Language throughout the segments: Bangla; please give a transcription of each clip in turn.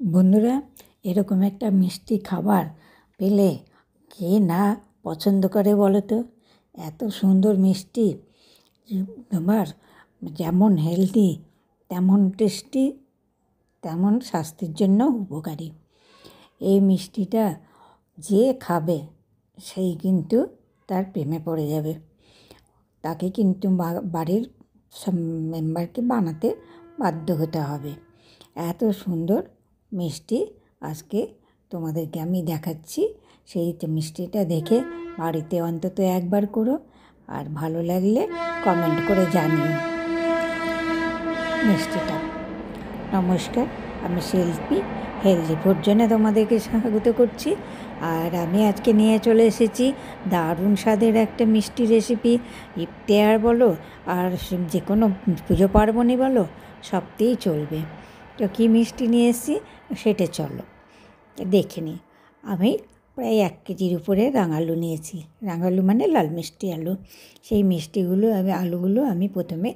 বন্ধুরা, এরকম একটা মিষ্টি খাবার পেলে কে না পছন্দ করে বলো তো? এত সুন্দর মিষ্টি, তোমার যেমন হেলদি তেমন টেস্টি, তেমন স্বাস্থ্যের জন্য উপকারী। এই মিষ্টিটা যে খাবে সেই কিন্তু তার প্রেমে পড়ে যাবে। তাকে কিন্তু বাড়ির সব মেম্বারকে বানাতে বাধ্য হতে হবে। এত সুন্দর মিষ্টি আজকে তোমাদেরকে আমি দেখাচ্ছি। সেই মিষ্টিটা দেখে বাড়িতে অন্তত একবার করো, আর ভালো লাগলে কমেন্ট করে জানিও মিষ্টিটা। নমস্কার, আমি শিল্পী, হেলদি ভোজনে তোমাদেরকে স্বাগত করছি। আর আমি আজকে নিয়ে চলে এসেছি দারুণ স্বাদের একটা মিষ্টি রেসিপি। ইফতার বলো আর যে কোনো পুজো পার্বণই বলো, সবতেই চলবে। তো কী মিষ্টি নিয়ে এসেছি সেটা চলো দেখে নিই। আমি প্রায় 1 কেজির উপরে রাঙালু নিয়েছি। রাঙালু মানে লাল মিষ্টি আলু। সেই মিষ্টিগুলো আলুগুলো আমি প্রথমে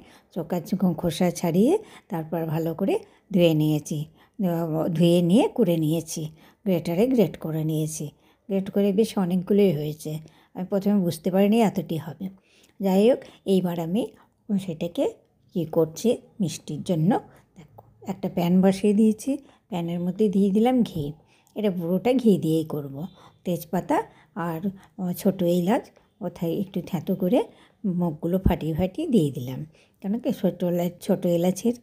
খোসা ছাড়িয়ে তারপর ভালো করে ধুয়ে নিয়েছি। ধুয়ে নিয়ে কুড়ে নিয়েছি, গ্রেটারে গ্রেট করে নিয়েছি। গ্রেট করে বেশ অনেকগুলোই হয়েছে। আমি প্রথমে বুঝতে পারিনি এতটি হবে। যাই হোক, এইবার আমি সেটাকে কী করছি মিষ্টির জন্য। দেখো, একটা প্যান বসিয়ে দিয়েছি। প্যানের মধ্যে দিয়ে দিলাম ঘি। এটা পুরোটা ঘি দিয়েই করব। তেজপাতা আর ছোটো এলাচ কোথায় একটু থ্যাতো করে মুখগুলো ফাটিয়ে ফাটিয়ে দিয়ে দিলাম। কেন কি ছোটো এলাচের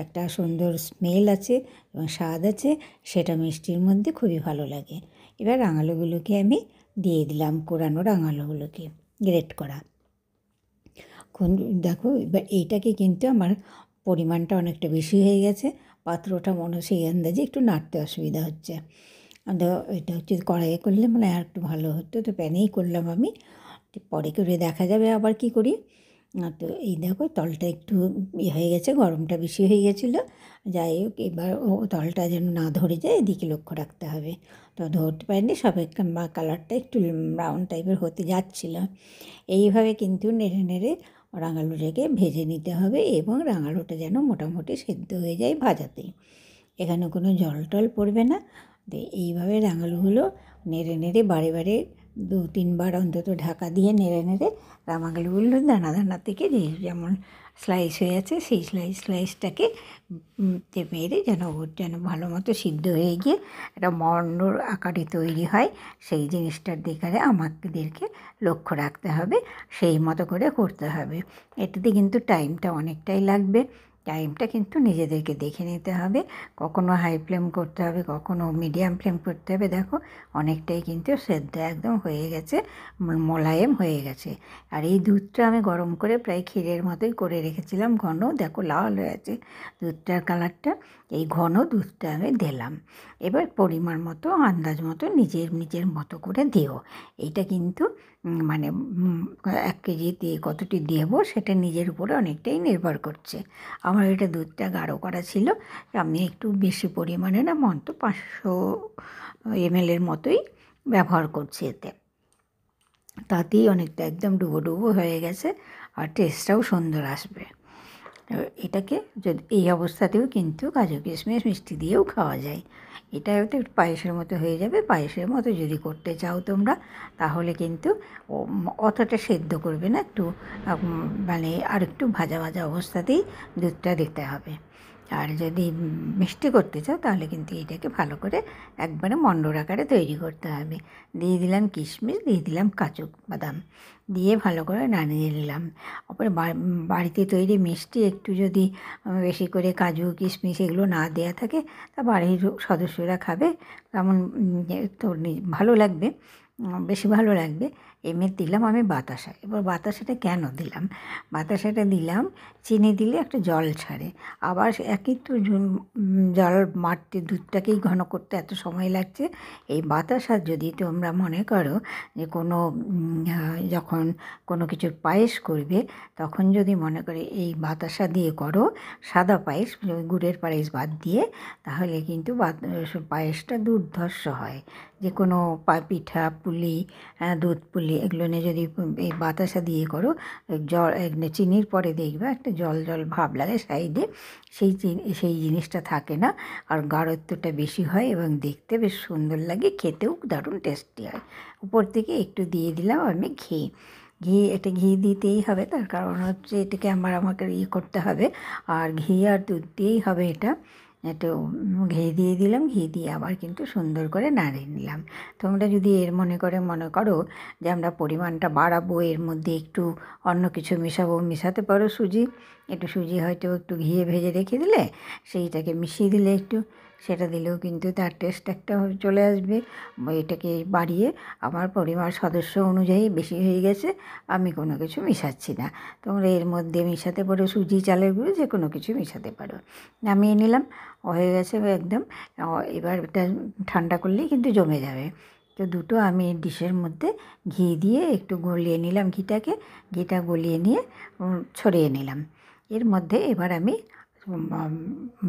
একটা সুন্দর স্মেল আছে এবং স্বাদ আছে, সেটা মিষ্টির মধ্যে খুবই ভালো লাগে। এবার রাঙালুগুলোকে আমি দিয়ে দিলাম, কোরানো রাঙালুগুলোকে গ্রেট করা। দেখো, এবার এইটাকে কিন্তু আমার পরিমাণটা অনেকটা বেশি হয়ে গেছে। পাত্রটা মনে সেই আন্দাজে একটু নাড়তে অসুবিধা হচ্ছে। এটা হচ্ছে কড়াইয়ে করলে মানে আর একটু ভালো হতো, তো প্যানেই করলাম আমি। পরে করে দেখা যাবে আবার কি করি। তো এই দেখো, তলটা একটু হয়ে গেছে, গরমটা বেশি হয়ে গেছিলো। যাই হোক, এবার তলটা যেন না ধরে যায় এদিকে লক্ষ্য রাখতে হবে। তো ধরতে পারিনি, সবে কালারটা একটু ব্রাউন টাইপের হতে যাচ্ছিল। এইভাবে কিন্তু নেড়ে নেড়ে রাঙালুটাকে ভেজে নিতে হবে এবং রাঙালুটা যেন মোটামুটি সেদ্ধ হয়ে যায় ভাজাতেই। এখানে কোনো জল টল পড়বে না। তো এইভাবে রাঙালুগুলো নেড়ে নেড়ে বারে বারে 2-3 বার অন্তত ঢাকা দিয়ে নেড়ে নেড়ে রাঙালুগুলো দানা দানা থেকে যেমন স্লাইস হয়ে আছে সেই স্লাইসটাকে মেরে যেন ভালো মতো সিদ্ধ হয়ে গিয়ে একটা মন্ডর আকারে তৈরি হয়, সেই জিনিসটার দিকে আমাদেরকে লক্ষ্য রাখতে হবে। সেই মতো করে করতে হবে। এটাতে কিন্তু টাইমটা অনেকটাই লাগবে। টাইমটা কিন্তু নিজেদেরকে দেখে নিতে হবে। কখনো হাই ফ্লেম করতে হবে, কখনো মিডিয়াম ফ্লেম করতে হবে। দেখো, অনেকটাই কিন্তু সেদ্ধ একদম হয়ে গেছে, মোলায়েম হয়ে গেছে। আর এই দুধটা আমি গরম করে প্রায় ক্ষীরের মতোই করে রেখেছিলাম ঘন। দেখো, লাল হয়ে আছে দুধটার কালারটা। এই ঘন দুধটা আমি দিলাম। এবার পরিমাণ মতো আন্দাজ মতো নিজের মতো করে দিও। এইটা কিন্তু মানে 1 কেজি দিয়ে কতটি দেবো সেটা নিজের উপরে অনেকটাই নির্ভর করছে। আমার এটা দুধটা গাঢ় করা ছিল, আমি একটু বেশি পরিমাণে না, মতো 500 ml মতোই ব্যবহার করছি এতে। তাতেই অনেকটা একদম ডুবো ডুবো হয়ে গেছে, আর টেস্টটাও সুন্দর আসবে। এটাকে যদি এই অবস্থাতেও কিন্তু কাজু কিশমিশ মিষ্টি দিয়েও খাওয়া যায়। এটা হয়তো একটু পায়েসের মতো হয়ে যাবে। পায়েসের মতো যদি করতে চাও তোমরা, তাহলে কিন্তু অতটা সেদ্ধ করবে না, একটু মানে আর একটু ভাজা ভাজা অবস্থাতেই দুধটা দিতে হবে। আর যদি মিষ্টি করতে চাও তাহলে কিন্তু এটাকে ভালো করে একবারে মন্ডর আকারে তৈরি করতে হবে। দিয়ে দিলাম কিশমিশ, দিয়ে দিলাম কাজু বাদাম, দিয়ে ভালো করে নাড়িয়ে নিলাম। তারপরে বাড়িতে তৈরি মিষ্টি একটু যদি বেশি করে কাজু কিশমিশ এগুলো না দেওয়া থাকে, তা বাড়ির সদস্যরা খাবে তেমন তো ভালো লাগবে, বেশি ভালো লাগবে। এমনি দিলাম আমি বাতাসা। এবার বাতাসাটা কেন দিলাম? বাতাসাটা দিলাম, চিনি দিলে একটা জল ছাড়ে। আবার একই তো জল মারতে দুধটাকেই ঘন করতে এত সময় লাগছে। এই বাতাসা যদি তোমরা মনে করো যে যখন কোনো কিছুর পায়েস করবে, তখন যদি মনে করে এই বাতাসা দিয়ে করো সাদা পায়েস, গুড়ের পায়েস বাদ দিয়ে, তাহলে কিন্তু পায়েসটা দুর্ধর্ষ হয়। যে কোনো পিঠা পুলি, দুধ পুলি এগুলো নিয়ে যদি এই বাতাসা দিয়ে করো, চিনির পরে দেখবে একটা জল জল ভাব লাগে সাইডে, সেই জিনিসটা থাকে না। আর গাঢ়ত্বটা বেশি হয় এবং দেখতে বেশ সুন্দর লাগে, খেতেও দারুণ টেস্টি হয়। উপর থেকে একটু দিয়ে দিলাম আমি এটা ঘি দিতেই হবে, তার কারণ হচ্ছে এটাকে আমাকে করতে হবে, আর ঘি আর দুধ দিয়েই হবে এটা। একটু ঘি দিয়ে দিলাম, ঘি দিয়ে আবার কিন্তু সুন্দর করে নাড়িয়ে নিলাম। তোমরা যদি মনে করো যে আমরা পরিমাণটা বাড়াবো, এর মধ্যে একটু অন্য কিছু মেশাতে পারো। একটু সুজি হয়তো একটু ঘিয়ে ভেজে রেখে দিলে, সেইটাকে মিশিয়ে দিলে একটু, সেটা দিলেও কিন্তু তার টেস্ট একটা চলে আসবে। এটাকে বাড়িয়ে আমার পরিমাণ সদস্য অনুযায়ী বেশি হয়ে গেছে, আমি কোনো কিছু মেশাচ্ছি না। তোমরা এর মধ্যে মেশাতে পারো সুজি, চালের গুঁড়ো, যে কোনো কিছু মেশাতে পারো। নামিয়ে নিলাম, হয়ে গেছে একদম। এবার এটা ঠান্ডা করলেই কিন্তু জমে যাবে। তো দুটো আমি ডিশের মধ্যে ঘি দিয়ে একটু গলিয়ে নিলাম, ঘিটা গলিয়ে নিয়ে ছড়িয়ে নিলাম। এর মধ্যে এবার আমি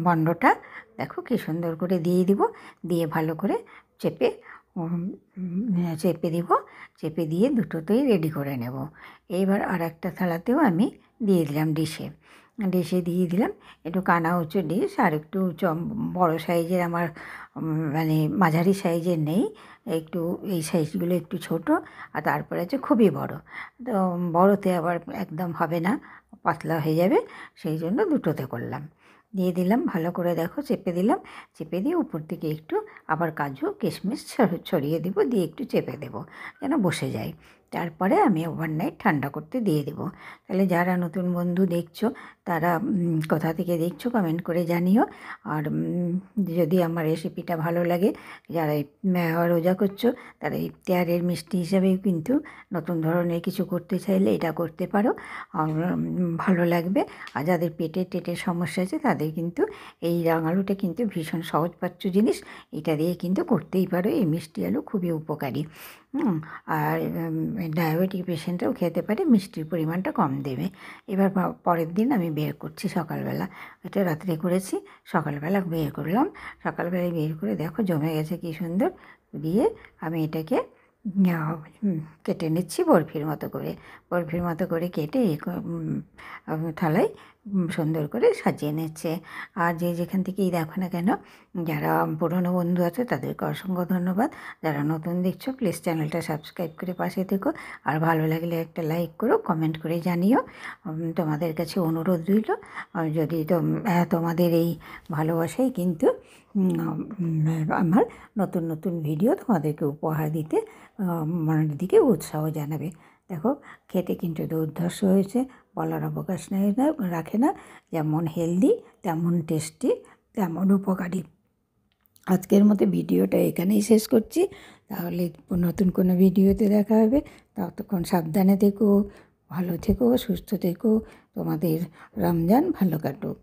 মণ্ডটা দেখো কী সুন্দর করে দিয়ে দিব, দিয়ে ভালো করে চেপে দিব, চেপে দিয়ে দুটোতেই রেডি করে নেব। এইবার আর একটা থালাতেও আমি দিয়ে দিলাম, ডিশে দিয়ে দিলাম। একটু কানা উঁচু ডিশ, আর একটু বড়ো সাইজের আমার মানে মাঝারি সাইজের নেই, একটু এই সাইজগুলো একটু ছোট, আর তারপরে আছে খুবই বড়। তো বড়োতে আবার একদম হবে না, পাতলা হয়ে যাবে, সেই জন্য দুটোতে করলাম। দিয়ে দিলাম, ভালো করে দেখো চেপে দিলাম, চেপে দিয়ে উপর থেকে একটু আবার কাজু কিশমিশ ছড়িয়ে দেবো, দিয়ে একটু চেপে দেবো যেন বসে যায়। তারপরে আমি ওভারনাইট ঠান্ডা করতে দিয়ে দেবো। তাহলে যারা নতুন বন্ধু দেখছো, তারা কোথা থেকে দেখছো কমেন্ট করে জানিও। আর যদি আমার রেসিপিটা ভালো লাগে, যারা রোজা করছো, তারা ইফতারের মিষ্টি হিসাবেও কিন্তু নতুন ধরনের কিছু করতে চাইলে এটা করতে পারো, ভালো লাগবে। আর যাদের টেটের সমস্যা আছে, তাদের কিন্তু এই রাঙালুটা কিন্তু ভীষণ সহজপাচ্য জিনিস, এটা দিয়ে কিন্তু করতেই পারো। এই মিষ্টি আলু খুবই উপকারী। আর ডায়াবেটিক পেশেন্টরাও খেতে পারে, মিষ্টির পরিমাণটা কম দেবে। এবার পরের দিন আমি বের করছি সকালবেলা, এটা রাত্রে করেছি, সকালবেলা বের করলাম। সকালবেলায় বের করে দেখো জমে গেছে কী সুন্দর, দিয়ে আমি এটাকে কেটে নিচ্ছি বরফির মতো করে কেটে থালায় সুন্দর করে সাজিয়ে নিচ্ছে। আর যেখান থেকেই দেখো না কেন, যারা পুরনো বন্ধু আছে তাদেরকে অসংখ্য ধন্যবাদ। যারা নতুন দেখছো, প্লিজ চ্যানেলটা সাবস্ক্রাইব করে পাশে থেকো, আর ভালো লাগলে একটা লাইক করো, কমেন্ট করে জানিও। তোমাদের কাছে অনুরোধ রইল, যদি তোমাদের এই ভালোবাসাই কিন্তু আমার নতুন ভিডিও তোমাদেরকে উপহার দিতে মনের দিকে উৎসাহ জানাবে। দেখো খেতে কিন্তু দুর্ধর্ষ হয়েছে, বলার অবকাশ রাখে না। যেমন হেলদি, তেমন টেস্টি, তেমন উপকারী। আজকের মতো ভিডিওটা এখানেই শেষ করছি, তাহলে নতুন কোনো ভিডিওতে দেখা হবে। ততক্ষণ সাবধানে থেকো, ভালো থেকো, সুস্থ থেকো, তোমাদের রমজান ভালো কাটুক।